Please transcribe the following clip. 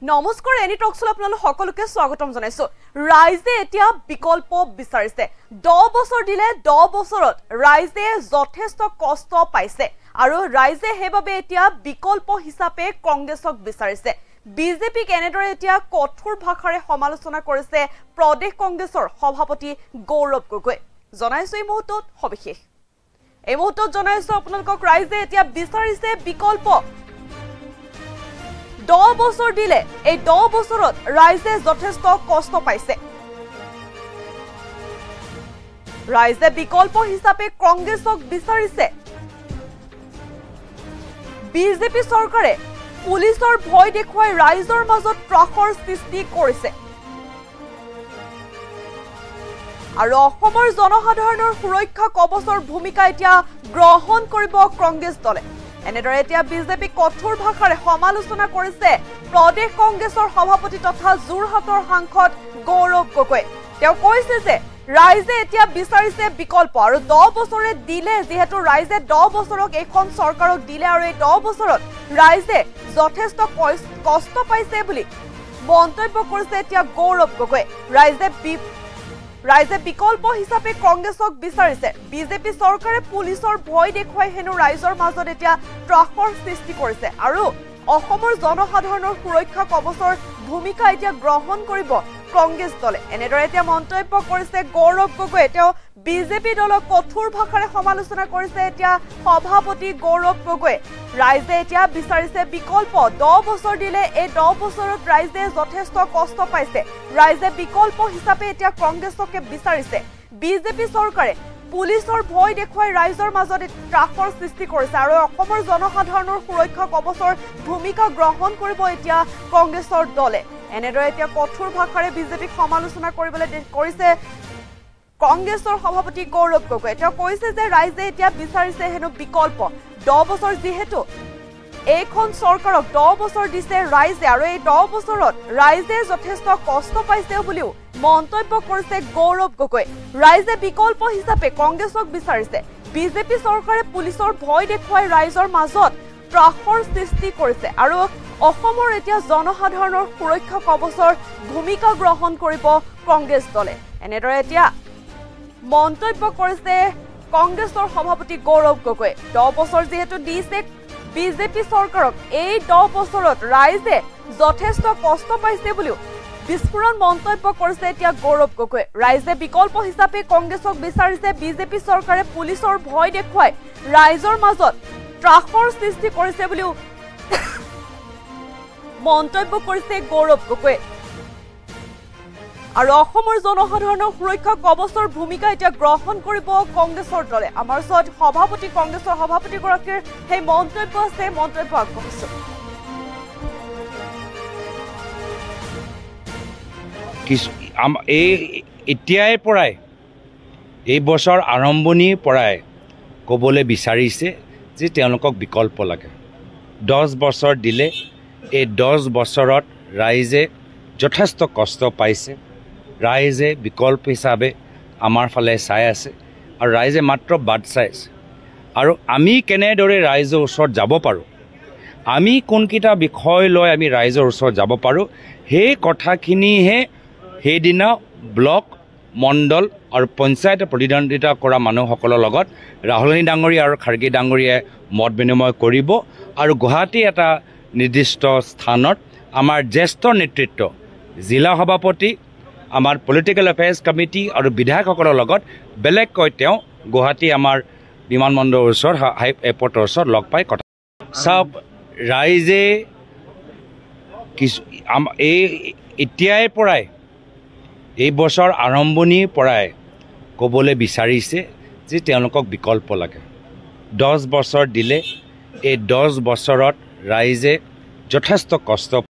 নমস্কাৰ এনি টকছল আপোনালোক সকলোকে স্বাগতম জনাইছো ৰাইজে এতিয়া বিকল্প বিচাৰিছে 10 বছৰ দিলে 10 বছৰত ৰাইজে যথেষ্ট কষ্ট পাইছে আৰু ৰাইজে হেবাবে এতিয়া বিকল্প হিচাপে কংগ্ৰেছক বিচাৰিছে বিজেপি কেনেদৰে এতিয়া কঠোৰ ভাষাৰে সমালোচনা কৰিছে প্ৰদেশ কংগ্ৰেছৰ সভাপতি গৌৰৱ গগৈ জনাইছো এই মুহূৰ্তত সবিশেষ এই মুহূৰ্তত জনাইছো আপোনালোকক ৰাইজে এতিয়া বিচাৰিছে বিকল্প 10 বছৰ দিলে এই 10 বছৰত ৰাইজে যথেষ্ট কষ্ট পাইছে ৰাইজে বিকল্প হিচাপে কংগ্ৰেছক বিচাৰিছে বিজেপি চৰকাৰে পুলিচৰ ভয় দেখুৱাই ৰাইজৰ মাজত ত্ৰাসৰ সৃষ্টি কৰিছে আৰু অসমৰ জনসাধাৰণৰ সুৰক্ষা কবচৰ ভূমিকা এতিয়া গ্ৰহণ কৰিব কংগ্ৰেছ দলে এনেদৰে এতিয়া বিজেপি কঠোৰ ভাষাৰে সমালোচনা কৰিছে প্ৰদেশ কংগ্ৰেছৰ সভাপতি তথা যোৰহাটৰ সাংসদ গৌৰৱ গগৈ তেওঁ কৈছে যে ৰাইজে এতিয়া বিচাৰিছে বিকল্প আৰু 10 বছৰে দিলে যেহেতু ৰাইজে 10 বছৰক এখন চৰকাৰক দিলে আৰু এই 10 বছৰত ৰাইজে যথেষ্ট কষ্ট পাইছে বুলি মন্তব্য কৰিছে এতিয়া গৌৰৱ গগৈ ৰাইজে বিকল্প হিচাপে কংগ্ৰেছক বিচাৰিছে বিজেপি চৰকাৰে পুলিচৰ ভয় দেখুৱাই হেনো ৰাইজৰ মাজত এতিয়া ত্ৰাসৰ সৃষ্টি কৰিছে আৰু অসমৰ জনসাধাৰণৰ সুৰক্ষা কবচৰ ভূমিকা এতিয়া গ্ৰহণ কৰিব কংগ্ৰেছ দলে এনেদৰে এতিয়া মন্তব্য কৰিছে গৌৰৱ গগৈ তেওঁ বিজেপি দলক কঠোৰ ভাষাৰে সমালোচনা কৰিছে এতিয়া সভাপতি গৌৰৱ গগৈ ৰাইজে এতিয়া বিচাৰিছে বিকল্প 10 বছৰ দিলে এই 10 বছৰত ৰাইজে যথেষ্ট কষ্ট পাইছে ৰাইজে বিকল্প হিচাপে এতিয়া কংগ্ৰেছকে বিচাৰিছে বিজেপি চৰকাৰে পুলিচৰ ভয় দেখুৱাই ৰাইজৰ মাজত ত্ৰাসৰ সৃষ্টি কৰিছে আৰু অসমৰ জনসাধাৰণৰ সুৰক্ষা কবচৰ ভূমিকা গ্ৰহণ কৰিব এতিয়া কংগ্ৰেছৰ দলে এনেদৰে এতিয়া কঠোৰ ভাষাৰে বিজেপিক সমালোচনা কৰিবলৈ কৰিছে কংগ্ৰেছৰ সভাপতি গৌৰৱ গগৈ তেওঁ কৈছে যে ৰাইজে এতিয়া বিচাৰিছে হেনো বিকল্প 10 বছৰ যেহেতু এইখন চৰকাৰক 10 বছৰ দিছে ৰাইজে আৰু এই 10 বছৰত ৰাইজে যথেষ্ট কষ্ট পাইছে বুলিও মন্তব্য কৰিছে গৌৰৱ গগৈ ৰাইজে বিকল্প হিচাপে কংগ্ৰেছক বিচাৰিছে বিজেপি চৰকাৰে পুলিচৰ ভয় দেখুৱাই ৰাইজৰ মাজত ত্ৰাসৰ সৃষ্টি কৰিছে আৰু অসমৰ এতিয়া জনসাধাৰণৰ সুৰক্ষা কবচৰ ভূমিকা গ্ৰহণ কৰিব কংগ্ৰেছ দলে এনেদৰে এতিয়া মন্তব্য কৰিছে কংগ্ৰেছৰ সভাপতি গৌৰৱ গগৈ 10 বছৰ যেহেতু দিছে বিজেপি চৰকাৰক এই 10 বছৰত ৰাইজে যথেষ্ট কষ্ট পাইছে বুলিও বিস্ফোৰণ মন্তব্য কৰিছে এতিয়া গৌৰৱ গগৈ ৰাইজে বিকল্প হিচাপে কংগ্ৰেছক বিচাৰিছে বিজেপি চৰকাৰে পুলিচৰ ভয় দেখুৱাই ৰাইজৰ মাজত ত্ৰাসৰ সৃষ্টি কৰিছে বুলিও মন্তব্য কৰিছে গৌৰৱ গগৈ আৰু অসমৰ জনসাধাৰণৰ সুৰক্ষা কবচৰ ভূমিকা এতিয়া গ্ৰহণ কৰিব কংগ্ৰেছৰ দলে আমাৰ ওচৰত কংগ্ৰেছৰ সভাপতিগৰাকীৰ সেই মন্তব্য আছে মন্তব্য আগবঢ়াইছো এতিয়াই পৰাই এই বছৰ আৰম্ভণিৰ পৰাই ক'বলৈ বিচাৰিছে যে তেওঁলোকক বিকল্প লাগে 10 বছৰ দিলে এই 10 বছৰত ৰাইজে যথেষ্ট কষ্ট পাইছে ৰাইজে বিকল্প হিচাপে আমাৰ ফালে চাই আছে আৰু ৰাইজে মাত্ৰ বাট চাই আছে আৰু আমি কেনেদৰে ৰাইজৰ ওচৰত যাব পাৰোঁ আমি কোনকেইটা বিষয় লৈ আমি ৰাইজৰ ওচৰত যাব পাৰোঁ সেই কথাখিনিহে সেইদিনা ব্লক মণ্ডল আৰু পঞ্চায়ত প্ৰতিদ্বন্দ্বিতা কৰা মানুহসকলৰ লগত ৰাহুল গান্ধী ডাঙৰীয়া আৰু খাৰ্গে ডাঙৰীয়াই মত বিনিময় কৰিব আৰু গুৱাহাটী এটা নিৰ্দিষ্ট স্থানত আমাৰ জ্যেষ্ঠ নেতৃত্ব জিলা সভাপতি আমাৰ পলিটিকেল এফেয়াৰ্ছ কমিটি আৰু বিধায়কসকলৰ লগত বেলেগকৈ তেওঁ গুৱাহাটী আমাৰ বিমানবন্দৰৰ ওচৰত এয়াৰপৰ্টৰ ওচৰত লগ পাই কথা চাওক ৰাইজে এতিয়াই পৰাই এই বছৰ আৰম্ভণিৰ পৰাই ক'বলৈ বিচাৰিছে যে তেওঁলোকক বিকল্প লাগে 10 বছৰ দিলে এই 10 বছৰত ৰাইজে যথেষ্ট কষ্ট